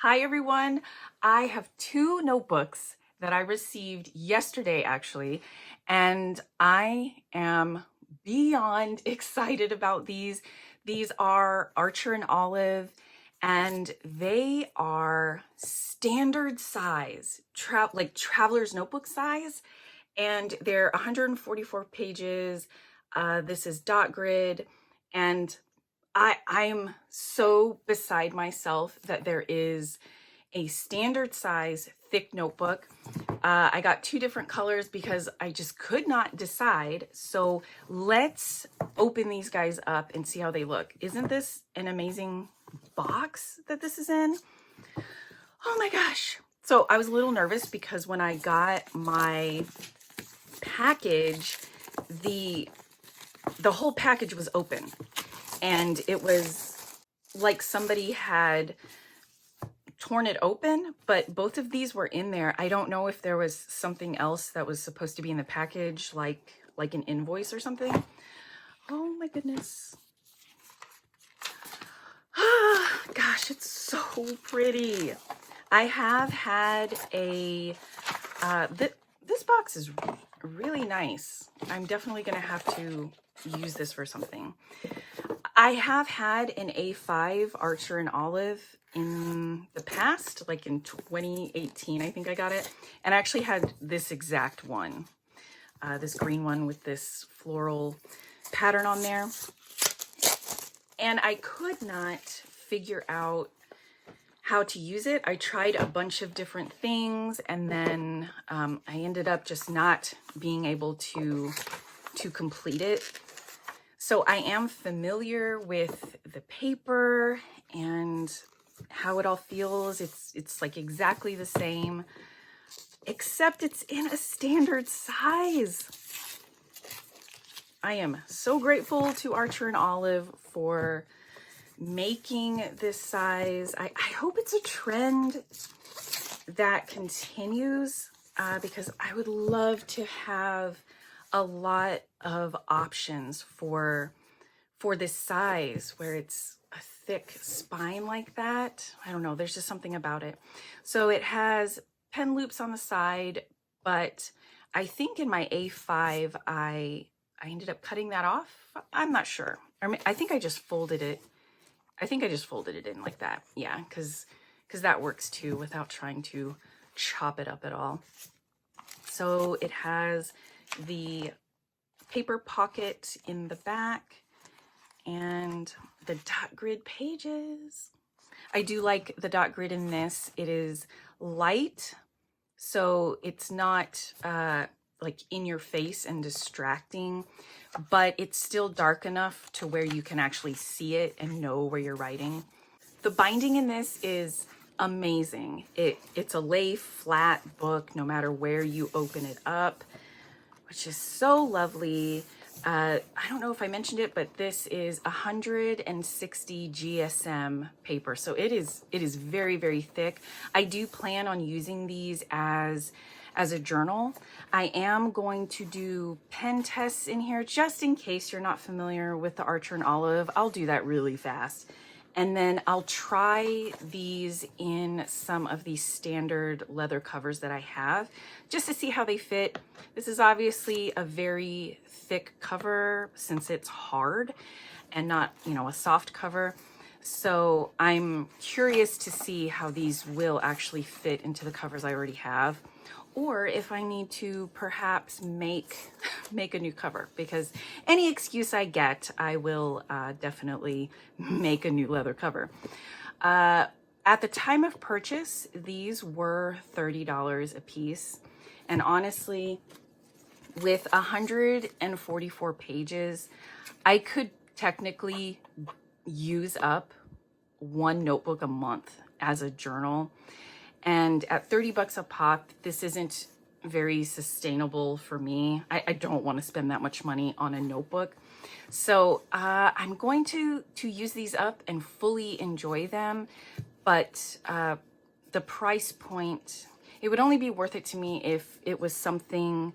Hi everyone. I have two notebooks that I received yesterday actually, and I am beyond excited about these. These are Archer and Olive, and they are standard size, like traveler's notebook size, and they're 144 pages. This is dot grid, and I'm so beside myself that there is a standard size thick notebook. I got two different colors because I just could not decide. So let's open these guys up and see how they look. Isn't this an amazing box that this is in? Oh my gosh. So I was a little nervous because when I got my package, the whole package was open. And it was like somebody had torn it open, but both of these were in there. I don't know if there was something else that was supposed to be in the package, like an invoice or something. Oh my goodness. Ah, gosh, it's so pretty. I have had a, this box is really nice. I'm definitely gonna have to use this for something. I have had an A5 Archer and Olive in the past, like in 2018, I think I got it. And I actually had this exact one, this green one with this floral pattern on there. And I could not figure out how to use it. I tried a bunch of different things, and then I ended up just not being able to complete it. So I am familiar with the paper and how it all feels. It's like exactly the same, except it's in a standard size. I am so grateful to Archer and Olive for making this size. I hope it's a trend that continues because I would love to have a lot of options for this size where it's a thick spine like that. I don't know, there's just something about it. So it has pen loops on the side, but I think in my A5 I ended up cutting that off. I'm not sure. I think I just folded it. I think I just folded it in like that. Yeah, because that works too without trying to chop it up at all. So it has the paper pocket in the back and the dot grid pages. I do like the dot grid in this. It is light, so it's not like in your face and distracting, but it's still dark enough to where you can actually see it and know where you're writing. The binding in this is amazing. It's a lay flat book no matter where you open it up, which is so lovely. I don't know if I mentioned it, but this is 160 GSM paper. So it is very, very thick. I do plan on using these as a journal. I am going to do pen tests in here just in case you're not familiar with the Archer and Olive. I'll do that really fast. And then I'll try these in some of these standard leather covers that I have just to see how they fit. This is obviously a very thick cover since it's hard and not, you know, a soft cover. So I'm curious to see how these will actually fit into the covers I already have, or if I need to perhaps make a new cover, because any excuse I get, I will definitely make a new leather cover. At the time of purchase, these were $30 a piece. And honestly, with 144 pages, I could technically use up one notebook a month as a journal. And at 30 bucks a pop, this isn't very sustainable for me. I don't want to spend that much money on a notebook. So I'm going to use these up and fully enjoy them. But the price point, it would only be worth it to me if it was something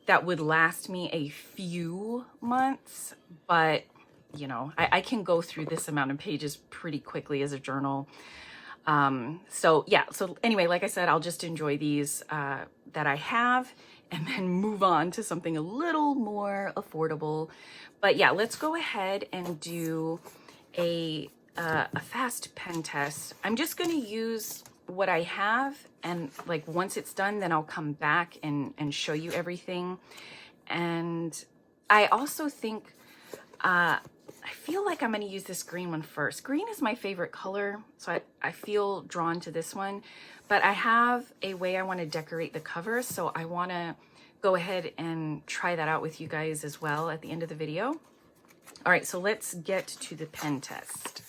that would last me a few months. But, you know, I can go through this amount of pages pretty quickly as a journal. So yeah, so anyway, like I said, I'll just enjoy these that I have and then move on to something a little more affordable. But yeah, let's go ahead and do a fast pen test. I'm just going to use what I have, and like once it's done, then I'll come back and show you everything. And I also think I feel like I'm going to use this green one first. Green is my favorite color, so I feel drawn to this one. But I have a way I want to decorate the cover, so I want to go ahead and try that out with you guys as well at the end of the video. All right, so let's get to the pen test.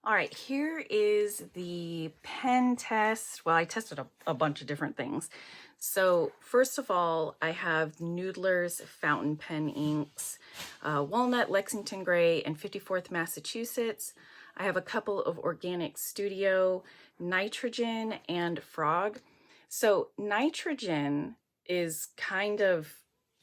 All right, here is the pen test. Well, I tested a bunch of different things. So first of all, I have Noodler's fountain pen inks, Walnut, Lexington Gray, and 54th Massachusetts. I have a couple of Organic Studio, Nitrogen, and Frog. So Nitrogen is kind of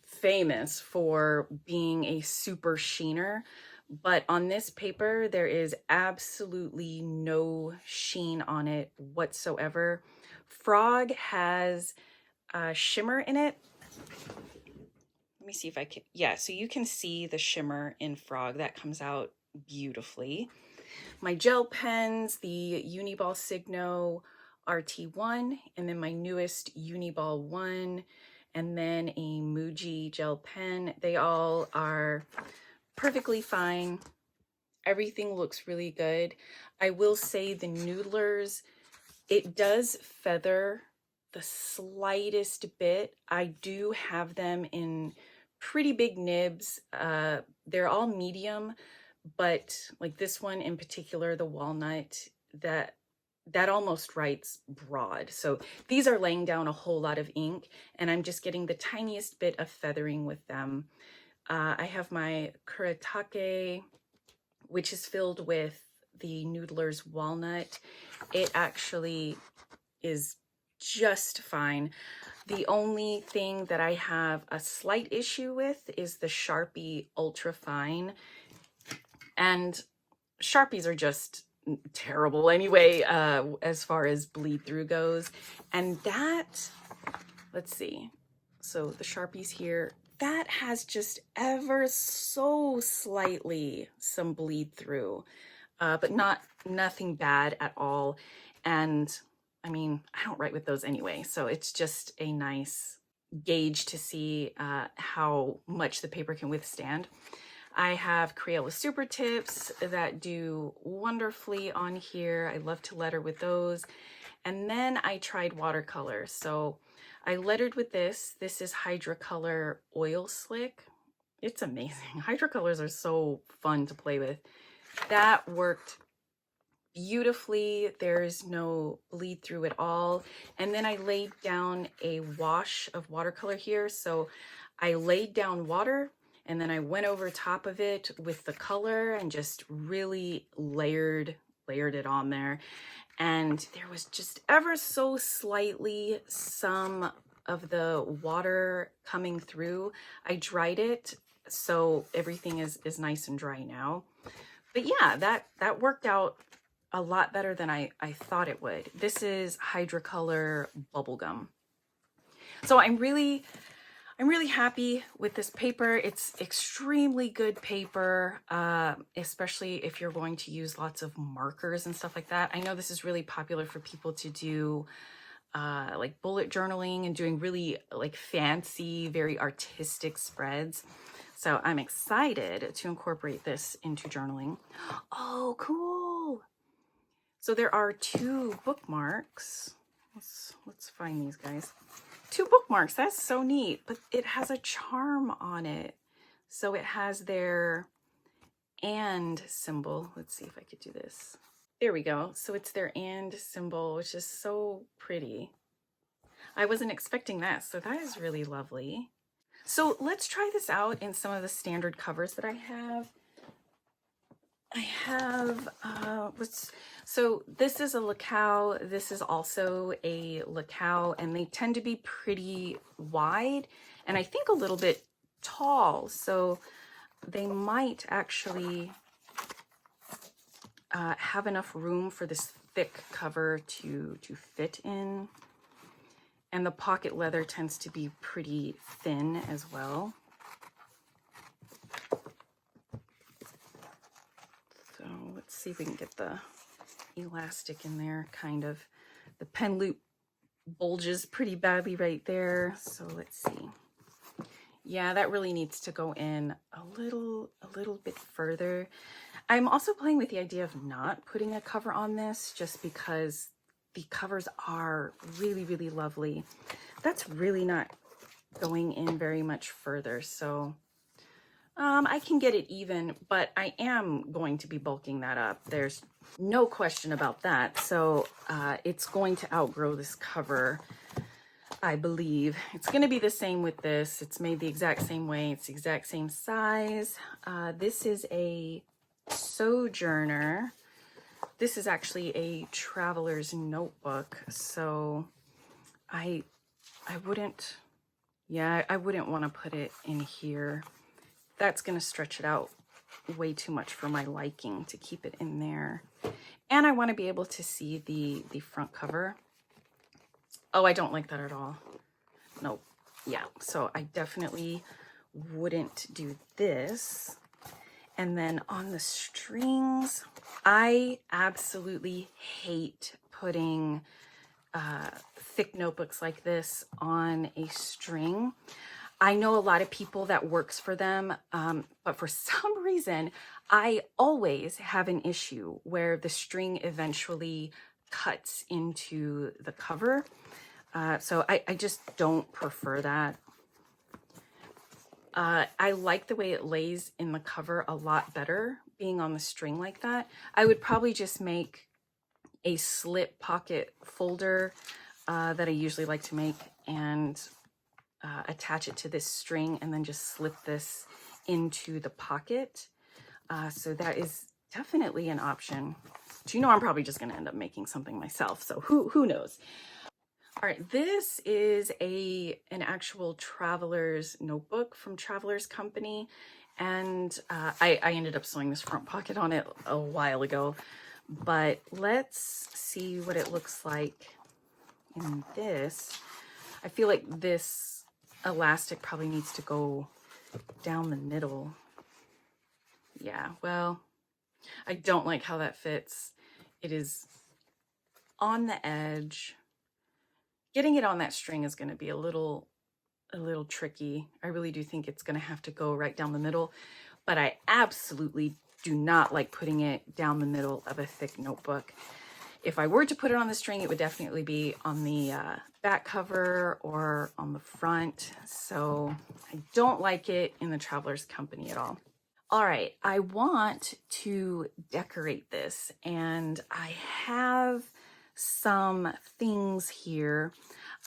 famous for being a super sheener, but on this paper, there is absolutely no sheen on it whatsoever. Frog has shimmer in it. Let me see if I can, yeah, so you can see the shimmer in Frog. That comes out beautifully. My gel pens, the Uniball Signo RT1, and then my newest Uniball One, and then a Muji gel pen. They all are perfectly fine. Everything looks really good. I will say the Noodlers, it does feather the slightest bit. I do have them in pretty big nibs. They're all medium, but like this one in particular, the walnut, that almost writes broad. So these are laying down a whole lot of ink, and I'm just getting the tiniest bit of feathering with them. I have my Kuretake, which is filled with the Noodlers Walnut. It actually is just fine. The only thing that I have a slight issue with is the Sharpie Ultra Fine. And Sharpies are just terrible anyway, as far as bleed through goes. And that, let's see. So the Sharpies here, that has just ever so slightly some bleed through, but nothing bad at all. And I mean, I don't write with those anyway, so it's just a nice gauge to see how much the paper can withstand. I have Crayola Supertips that do wonderfully on here. I love to letter with those. And then I tried watercolor. So I lettered with this. This is Hydracolour Oil Slick. It's amazing. Hydracolors are so fun to play with. That worked beautifully. There's no bleed through at all. And then I laid down a wash of watercolor here. So I laid down water, and then I went over top of it with the color and just really layered it on there. And there was just ever so slightly some of the water coming through. I dried it, so everything is nice and dry now. But yeah, that worked out a lot better than I thought it would. This is Hydracolor Bubblegum. So I'm really happy with this paper. It's extremely good paper, especially if you're going to use lots of markers and stuff like that. I know this is really popular for people to do like bullet journaling and doing really like fancy, very artistic spreads. So I'm excited to incorporate this into journaling. Oh, cool. So there are 2 bookmarks. Let's find these guys. 2 bookmarks. That's so neat, but it has a charm on it. So it has their and symbol. Let's see if I could do this. There we go. So it's their and symbol, which is so pretty. I wasn't expecting that, so that is really lovely. So let's try this out in some of the standard covers that I have. I have, so this is a Lacao. This is also a Lacao, and they tend to be pretty wide and I think a little bit tall. So they might actually have enough room for this thick cover to fit in. And the pocket leather tends to be pretty thin as well. So let's see if we can get the elastic in there, kind of. The pen loop bulges pretty badly right there. So let's see. Yeah, that really needs to go in a little bit further. I'm also playing with the idea of not putting a cover on this just because the covers are really, really lovely. That's really not going in very much further. So I can get it even, but I am going to be bulking that up. There's no question about that. So it's going to outgrow this cover, I believe. It's going to be the same with this. It's made the exact same way. It's the exact same size. This is a Sojourner. This is actually a traveler's notebook. So I wouldn't want to put it in here. That's going to stretch it out way too much for my liking to keep it in there. And I want to be able to see the front cover. Oh, I don't like that at all. Nope. Yeah, so I definitely wouldn't do this. And then on the strings, I absolutely hate putting thick notebooks like this on a string. I know a lot of people that works for them, but for some reason, I always have an issue where the string eventually cuts into the cover. So I just don't prefer that. I like the way it lays in the cover a lot better, being on the string like that. I would probably just make a slip pocket folder that I usually like to make and attach it to this string and then just slip this into the pocket. So that is definitely an option. Do you know I'm probably just going to end up making something myself, so who knows. All right, this is an actual traveler's notebook from Traveler's Company, and I ended up sewing this front pocket on it a while ago, but let's see what it looks like in this. I feel like this elastic probably needs to go down the middle. Yeah, well, I don't like how that fits. It is on the edge. Getting it on that string is going to be a little tricky. I really do think it's going to have to go right down the middle, but I absolutely do not like putting it down the middle of a thick notebook. If I were to put it on the string, it would definitely be on the back cover or on the front. So I don't like it in the Traveler's Company at all. All right, I want to decorate this, and I have some things here.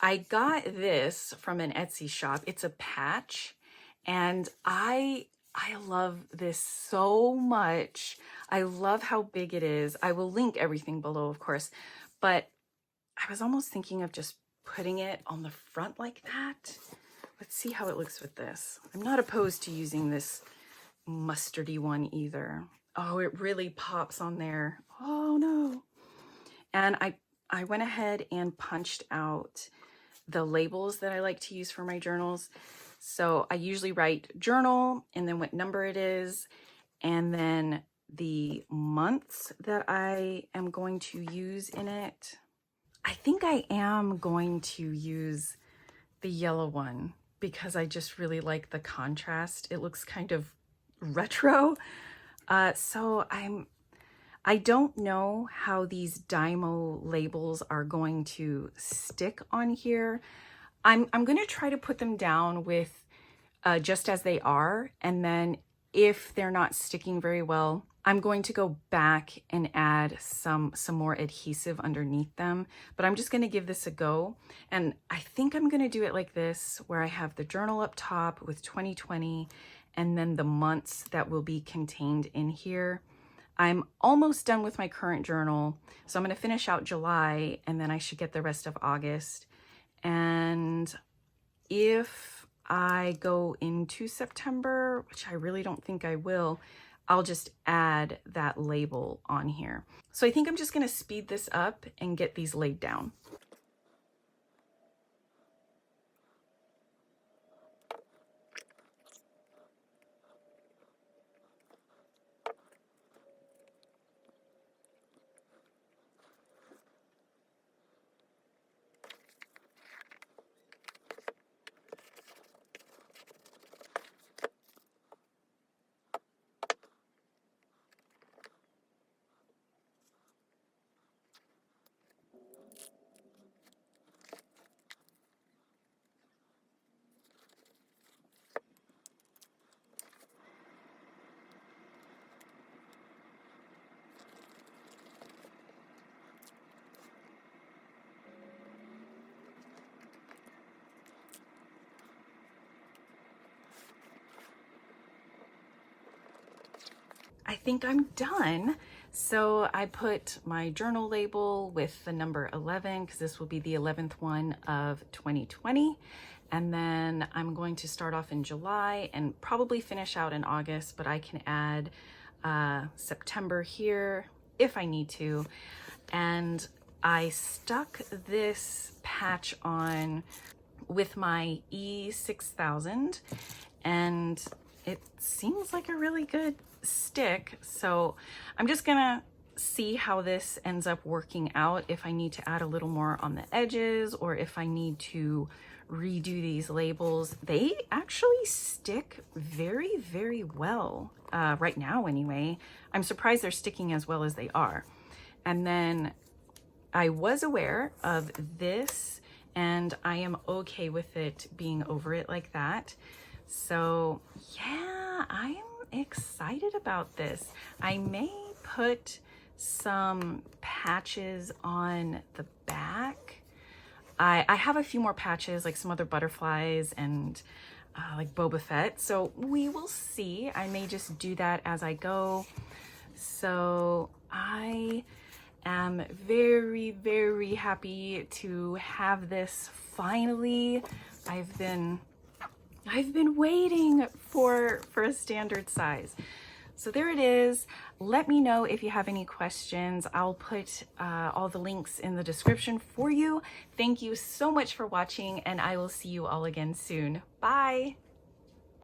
I got this from an Etsy shop. It's a patch, and I love this so much. I love how big it is. I will link everything below, of course, but I was almost thinking of just putting it on the front like that. Let's see how it looks with this. I'm not opposed to using this mustardy one either. Oh, it really pops on there. Oh no. And I went ahead and punched out the labels that I like to use for my journals. So I usually write journal and then what number it is, and then the months that I am going to use in it. I think I am going to use the yellow one because I just really like the contrast. It looks kind of retro. So I don't know how these Dymo labels are going to stick on here. I'm going to try to put them down with just as they are, and then if they're not sticking very well, I'm going to go back and add some more adhesive underneath them, but I'm just going to give this a go. And I think I'm going to do it like this, where I have the journal up top with 2020 and then the months that will be contained in here. I'm almost done with my current journal, so I'm going to finish out July and then I should get the rest of August. And if I go into September, which I really don't think I will, I'll just add that label on here. So I think I'm just gonna speed this up and get these laid down. I think I'm done. So I put my journal label with the number 11 because this will be the 11th one of 2020. And then I'm going to start off in July and probably finish out in August, but I can add September here if I need to. And I stuck this patch on with my E6000 and it seems like a really good stick. So I'm just gonna see how this ends up working out, if I need to add a little more on the edges or if I need to redo these labels. They actually stick very, very well right now anyway. I'm surprised they're sticking as well as they are. And then I was aware of this and I am okay with it being over it like that. So yeah, I am excited about this. I may put some patches on the back. I have a few more patches, like some other butterflies and like Boba Fett. So we will see. I may just do that as I go. So I am very, very happy to have this finally. I've been waiting for a standard size. So there it is. Let me know if you have any questions. I'll put all the links in the description for you. Thank you so much for watching, and I will see you all again soon. Bye.